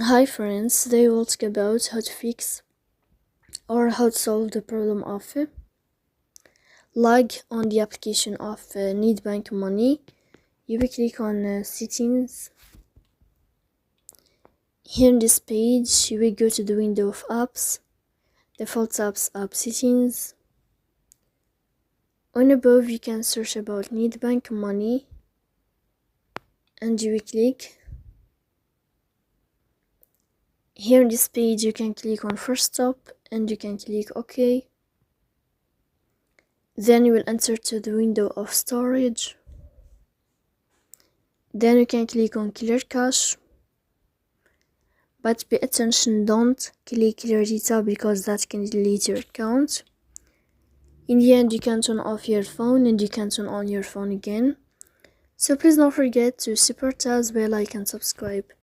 Hi friends, today we'll talk about how to fix or how to solve the problem of lag on the application of Nedbank money. You will click on settings. Here in this page you will go to the window of apps, default apps, app settings. On above you can search about Nedbank money and you will click. Here in this page you can click on first stop and you can click OK. Then you will enter to the window of storage. Then you can click on clear cache, but pay attention, don't click clear data because that can delete your account. In the end you can turn off your phone and you can turn on your phone again. So please don't forget to support us by like and subscribe.